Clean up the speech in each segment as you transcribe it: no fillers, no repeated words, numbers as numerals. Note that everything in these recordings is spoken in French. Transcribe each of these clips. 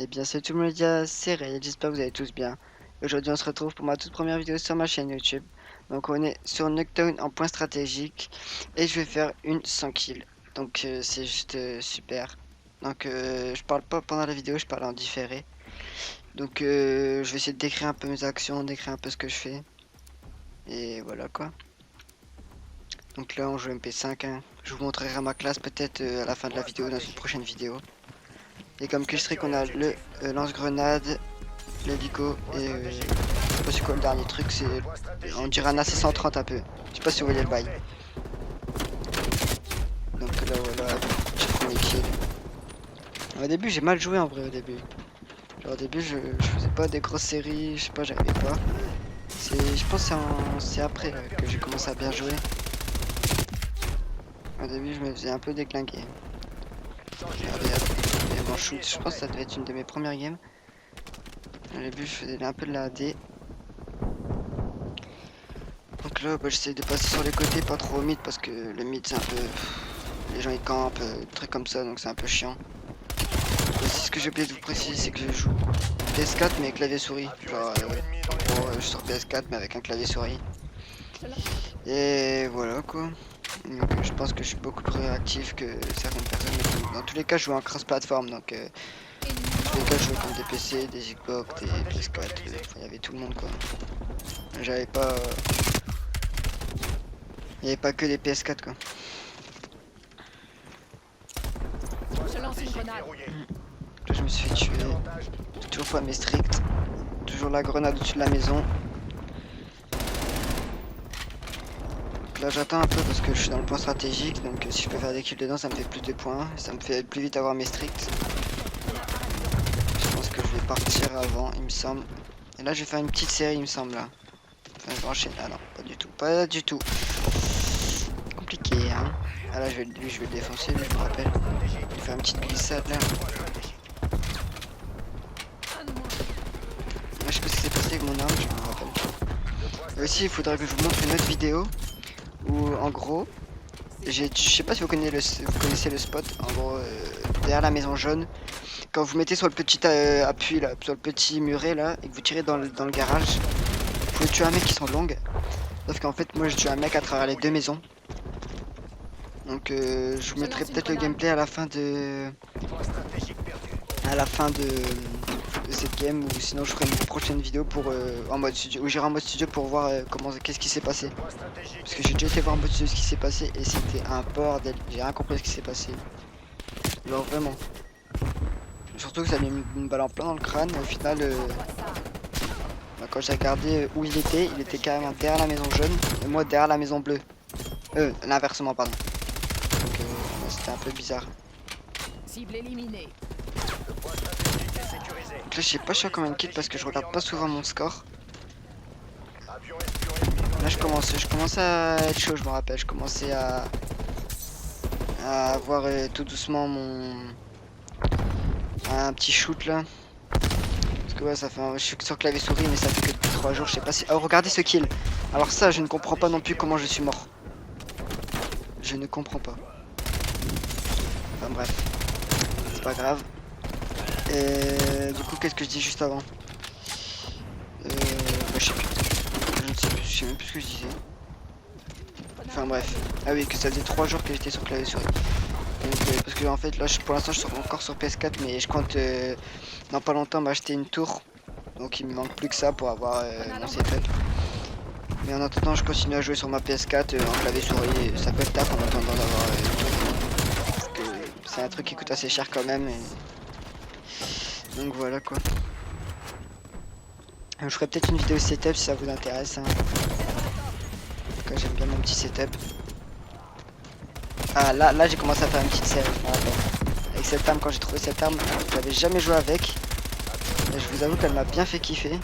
Eh bien salut tout le monde, c'est Ray, j'espère que vous allez tous bien. Aujourd'hui on se retrouve pour ma toute première vidéo sur ma chaîne YouTube. Donc on est sur Nuketown en point stratégique et je vais faire une 100 kills. Donc c'est juste super. Donc je parle pas pendant la vidéo, je parle en différé. Donc je vais essayer de décrire un peu mes actions, décrire un peu ce que je fais. Et voilà quoi. Donc là on joue MP5, hein. Je vous montrerai ma classe peut-être à la fin de la vidéo dans une prochaine vidéo. Et comme kill streak on a le lance-grenade, l'hélico et je sais pas c'est quoi le dernier truc, c'est on dirait un AC-130 un peu. Je sais pas si vous voyez le bail. Donc là voilà, j'ai premier kill. Au début j'ai mal joué en vrai au début. Genre au début je faisais pas des grosses séries, je sais pas, j'arrivais pas. Je pense que c'est après que j'ai commencé à bien jouer. Au début je me faisais un peu déclinguer. Regardez, et mon shoot, je pense que ça devait être une de mes premières games. Au début je faisais un peu de la AD. Donc là, bah, j'essaie de passer sur les côtés, pas trop au mid parce que le mid c'est un peu... Les gens ils campent, des trucs comme ça, donc c'est un peu chiant. Aussi, ce que j'ai oublié de vous préciser, c'est que je joue PS4 mais clavier souris. Genre, je suis sur PS4 mais avec un clavier souris. Et voilà quoi. Donc, je pense que je suis beaucoup plus réactif que certaines personnes. Mais dans tous les cas, je joue en cross-platform, donc dans tous les cas, je joue comme des PC, des Xbox, des PS4. Il y avait tout le monde quoi. J'avais pas... Il n'y avait pas que des PS4 quoi. Je lance une grenade. Là, je me suis fait tuer. Toujours pas mes stricts. Toujours la grenade au-dessus de la maison. Donc là, j'attends un peu parce que je suis dans le point stratégique. Donc, si je peux faire des kills dedans, ça me fait plus de points. Ça me fait plus vite avoir mes stricts. Je pense que je vais partir avant, il me semble. Et là, je vais faire une petite série, il me semble. Là. Enfin, je vais enchaîner. Ah non, pas du tout. Pas du tout. Compliqué, hein. Ah là, lui, je vais le défoncer, lui, je me rappelle. Je vais faire une petite glissade là. Je sais pas ce qui s'est passé avec mon arme, je me rappelle pas. Et aussi, il faudrait que je vous montre une autre vidéo où, en gros, je sais pas si vous connaissez le spot. En gros, derrière la maison jaune, quand vous mettez sur le petit appui là, sur le petit muret là, et que vous tirez dans le garage, vous pouvez tuer un mec qui sont longues. Sauf qu'en fait, moi, je tue un mec à travers les deux maisons. Donc, je vous mettrai peut-être le gameplay à la fin de, cette game, ou sinon je ferai une prochaine vidéo pour en mode studio, où j'irai en mode studio pour voir qu'est-ce qui s'est passé. Parce que j'ai déjà été voir en mode studio ce qui s'est passé et c'était un bordel. J'ai rien compris ce qui s'est passé. Genre vraiment. Surtout que ça m'a mis une balle en plein dans le crâne. Et au final, bah, quand j'ai regardé où il était carrément derrière la maison jaune et moi derrière la maison bleue. L'inversement, pardon. Donc ouais, c'était un peu bizarre. Cible éliminée. Donc là, je sais pas je suis à combien de kills parce que je regarde pas souvent mon score. Là, je commence à être chaud, je me rappelle. Je commençais à avoir tout doucement un petit shoot là. Parce que ouais, ça fait je suis sur clavier souris, mais ça fait que depuis 3 jours. Je sais pas si. Oh, regardez ce kill. Alors, ça, je ne comprends pas non plus comment je suis mort. Je ne comprends pas. Enfin, bref. C'est pas grave. Et du coup, qu'est-ce que je dis juste avant? Bah, je sais plus. Je ne sais plus. Je sais même plus ce que je disais. Enfin, bref. Ah oui, que ça faisait 3 jours que j'étais sur clavier souris. Donc, parce que en fait là pour l'instant je suis encore sur PS4 mais je compte dans pas longtemps m'acheter une tour. Donc il me manque plus que ça pour avoir mon setup. Mais en attendant je continue à jouer sur ma PS4 en clavier souris. Ça peut être taf en attendant d'avoir une tour. Parce que c'est un truc qui coûte assez cher quand même. Donc voilà quoi. Je ferai peut-être une vidéo setup si ça vous intéresse. Hein. En tout cas j'aime bien mon petit setup. Ah là j'ai commencé à faire une petite série, je me rappelle. Avec cette arme, quand j'ai trouvé cette arme, j'avais jamais joué avec. Et je vous avoue qu'elle m'a bien fait kiffer.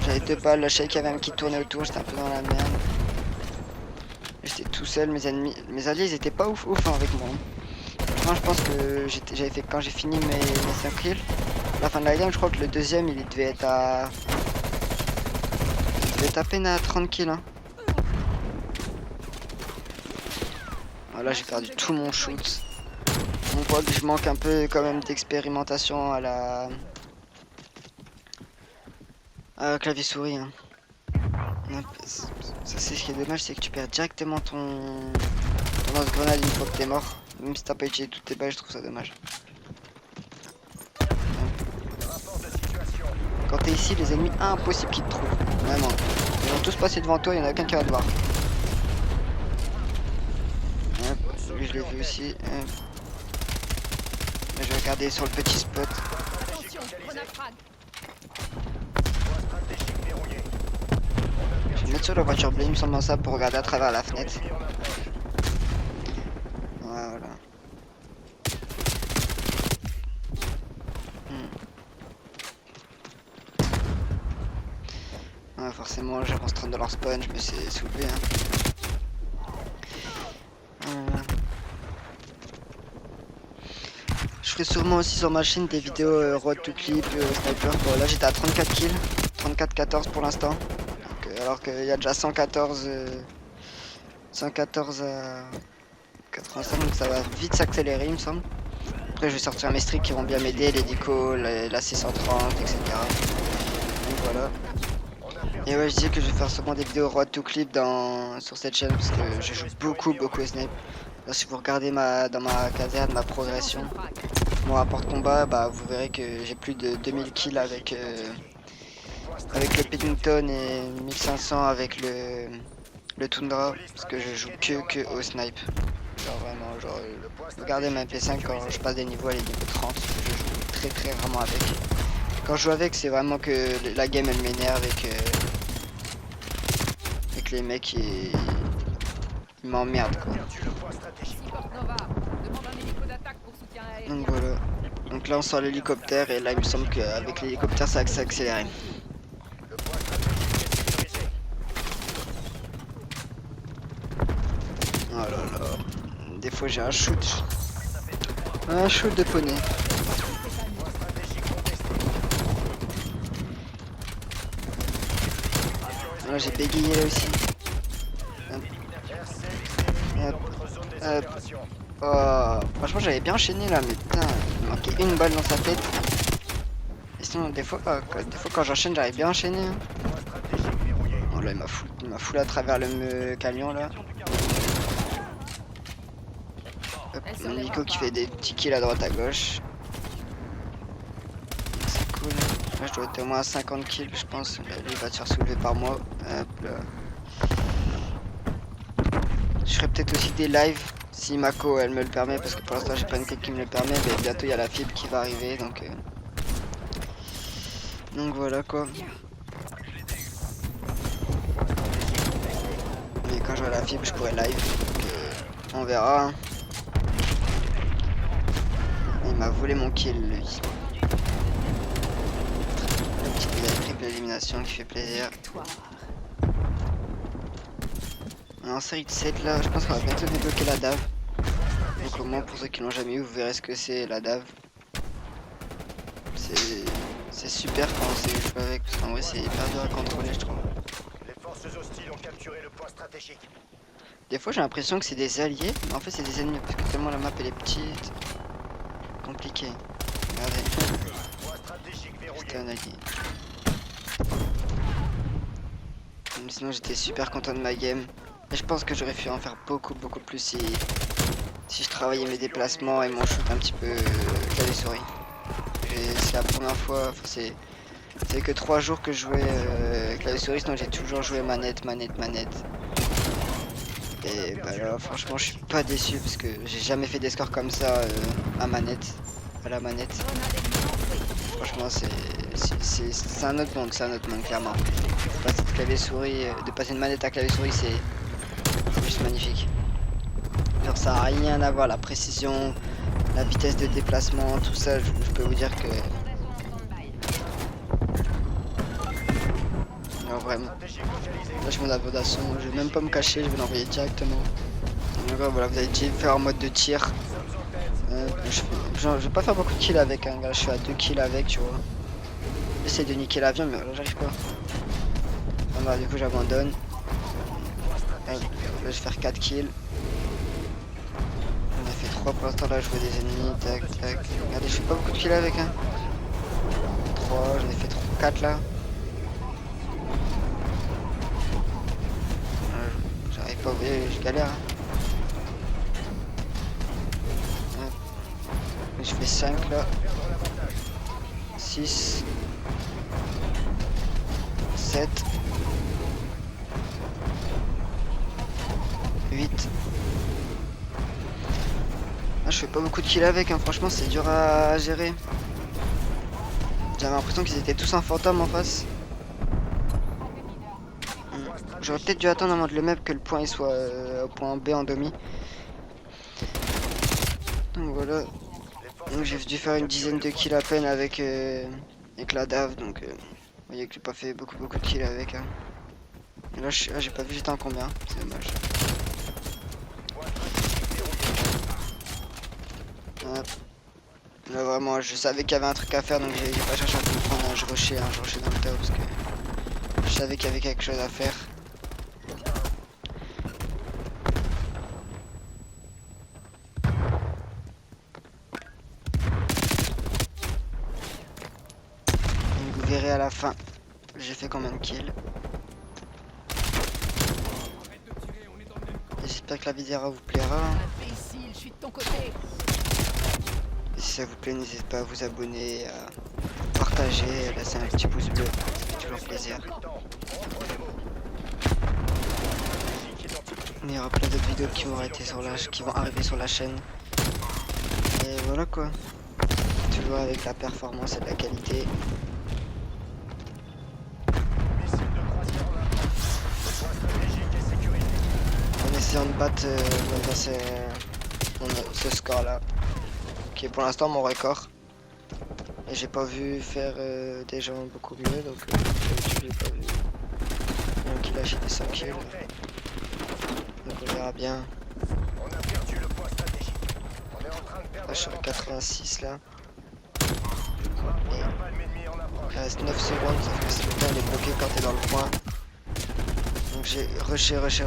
J'avais 2 balles, là je savais qu'il y avait un qui tournait autour, j'étais un peu dans la merde. J'étais tout seul, mes alliés ils étaient pas ouf hein, avec moi. Franchement je pense que j'avais fait quand j'ai fini mes 5 kills. À la fin de la game je crois que le deuxième il devait être à... Il devait être à peine à 30 kills hein. Voilà, j'ai perdu tout mon shoot. Mon voit que je manque un peu quand même d'expérimentation à la clavier souris. Hein. Ça c'est ce qui est dommage, c'est que tu perds directement ton lance-grenade une fois que t'es mort. Même si t'as pas utilisé toutes tes balles, je trouve ça dommage. Quand t'es ici, les ennemis, impossible qu'ils te trouvent. Vraiment. Ils vont tous passer devant toi, il y en a qu'un qui va te voir. Hop, lui je l'ai vu aussi. Hop. Là, je vais regarder sur le petit spot. Attention, grenade frag. Je vais me mettre sur la voiture bleue, il me semble ça, pour regarder à travers la fenêtre. Voilà. Ouais, forcément, j'avance 30 $ spawn, je me suis soulevé. Hein. Je ferai sûrement aussi sur ma chaîne des vidéos road to clip, sniper. Bon, là j'étais à 34 kills, 34-14 pour l'instant. Alors qu'il y a déjà 114 à 85, donc ça va vite s'accélérer il me semble. Après je vais sortir mes streaks qui vont bien m'aider, les Dico, la C130, etc. Donc voilà. Et ouais, je disais que je vais faire sûrement des vidéos road to clip sur cette chaîne parce que je joue beaucoup au snipe. Là, si vous regardez dans ma caserne, ma progression, mon rapport de combat, bah vous verrez que j'ai plus de 2000 kills avec le Pennington et 1500 avec le Tundra parce que je joue que au snipe. Genre vraiment, genre regardez ma MP5 quand je passe des niveaux, elle est niveau 30, je joue très rarement avec. Quand je joue avec, c'est vraiment que la game elle m'énerve et que les mecs ils m'emmerdent quoi. Donc voilà. Donc là on sort l'hélicoptère et là il me semble qu'avec l'hélicoptère ça va s'accélérer. Oh là là. Des fois j'ai un shoot. Un shoot de poney. Là j'ai bégayé là aussi. Oh, franchement j'avais bien enchaîné là mais putain il manquait une balle dans sa tête. Et sinon des fois quand j'enchaîne j'arrive bien à enchaîner. Hein. Oh là il m'a foulé à travers le camion là. Hop, mon Nico qui fait des petits kills à droite à gauche. C'est cool. Là je dois être au moins à 50 kills je pense. Là, lui il va se faire soulever par moi. Hop là. Je ferai peut-être aussi des lives si Mako elle me le permet parce que pour l'instant j'ai pas une code qui me le permet mais bientôt il y a la fibre qui va arriver donc voilà quoi. Mais quand j'aurai la fibre je pourrai live donc on verra. Hein. Il m'a volé mon kill lui. La petite médaille triple élimination qui fait plaisir. En série de 7 là, je pense qu'on va bientôt débloquer la DAV. Donc au moins pour ceux qui l'ont jamais eu, vous verrez ce que c'est la DAV. C'est super quand on sait jouer avec, parce qu'en vrai c'est hyper dur à contrôler je trouve. Les forces hostiles ont capturé le point stratégique. Des fois j'ai l'impression que c'est des alliés, mais en fait c'est des ennemis, parce que tellement la map elle est petite. Compliqué. Regardez. Point stratégique verrouillé. C'était un allié. Même sinon j'étais super content de ma game. Et je pense que j'aurais pu en faire beaucoup plus si je travaillais mes déplacements et mon shoot un petit peu clavier souris. C'est la première fois, enfin, c'est que 3 jours que je jouais clavier souris, sinon j'ai toujours joué manette. Et bah là franchement je suis pas déçu parce que j'ai jamais fait des scores comme ça à la manette. Franchement c'est un autre monde, clairement. De passer de clavier souris, de passer une manette à clavier souris c'est juste magnifique. Genre ça a rien à voir, la précision, la vitesse de déplacement, tout ça, je peux vous dire que... Alors vraiment, là je monte la fondation, je vais même pas me cacher, je vais l'envoyer directement. Donc voilà, vous avez déjà fait en mode de tir. Je vais pas faire beaucoup de kills avec, hein, là je suis à 2 kills avec, tu vois. J'essaie de niquer l'avion mais là j'arrive pas. Bon, bah, du coup j'abandonne. Là je vais faire 4 kills. On a fait 3 pour l'instant là, je vois des ennemis, tac tac. Regardez, je fais pas beaucoup de kills avec, hein. 3, j'en ai fait 4 là. J'arrive pas, vous voyez, je galère. Hein. Hop. Je fais 5 là. 6. 7. 8. Ah, je fais pas beaucoup de kills avec, hein. Franchement c'est dur à gérer. J'avais l'impression qu'ils étaient tous un fantôme en face. J'aurais peut-être dû attendre avant de le mettre que le point il soit au point B en demi. Donc voilà. Donc j'ai dû faire une dizaine de kills à peine avec la DAV. Donc vous voyez que j'ai pas fait beaucoup de kills avec. Hein. Et là j'ai pas vu j'étais en combien. C'est dommage. Hop. Là vraiment je savais qu'il y avait un truc à faire donc j'ai pas cherché à comprendre. Hein. Je rushais dans le tas parce que je savais qu'il y avait quelque chose à faire. Donc vous verrez à la fin j'ai fait combien de kills. J'espère que la vidéo vous plaira. Imbécile, je suis de ton côté. Et si ça vous plaît, n'hésitez pas à vous abonner, à partager, à laisser un petit pouce bleu. C'est toujours plaisir. Il y aura plein d'autres vidéos qui vont arriver sur la chaîne. Et voilà quoi. Toujours avec la performance et de la qualité. En essayant de battre ce score là. Qui est pour l'instant mon record. Et j'ai pas vu faire des gens beaucoup mieux donc j'ai pas vu. Donc il a acheté 5 kills. Donc on verra bien. Là je suis à 86 là. Et il reste 9 secondes, sauf que si le temps il est bloqué quand t'es dans le point. Donc j'ai rushé. Essayer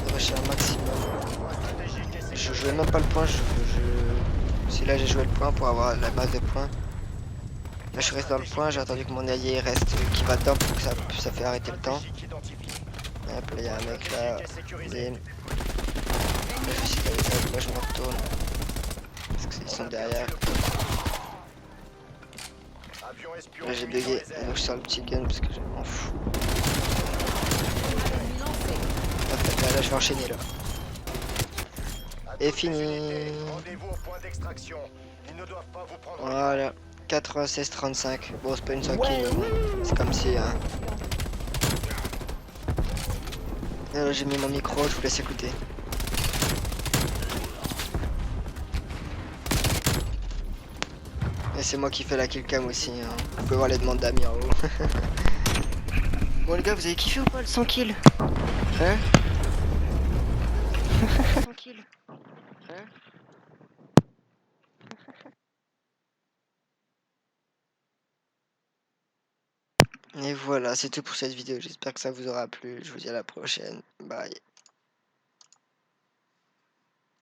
de rusher un maximum. Je jouais même pas le point, si là j'ai joué le point pour avoir la masse de points. Là je suis resté dans le point, j'ai attendu que mon allié reste qui va dedans pour que ça fait arrêter le temps. Hop là il y a un mec là. Bim. Le fusil avec moi je me retourne. Parce qu'ils sont derrière. Là j'ai bugué, donc je sors le petit gun parce que je m'en fous. Hop là je vais enchaîner là. Et fini. Voilà, 96-35. Bon, c'est pas une 100 kills, c'est comme si. Hein. Là, j'ai mis mon micro, je vous laisse écouter. Et c'est moi qui fais la killcam aussi. Hein. Vous pouvez voir les demandes d'amis en haut. Bon, les gars, vous avez kiffé ou pas le 100 kills? Hein? 100 kills. Hein? Et voilà, c'est tout pour cette vidéo. J'espère que ça vous aura plu. Je vous dis à la prochaine. Bye.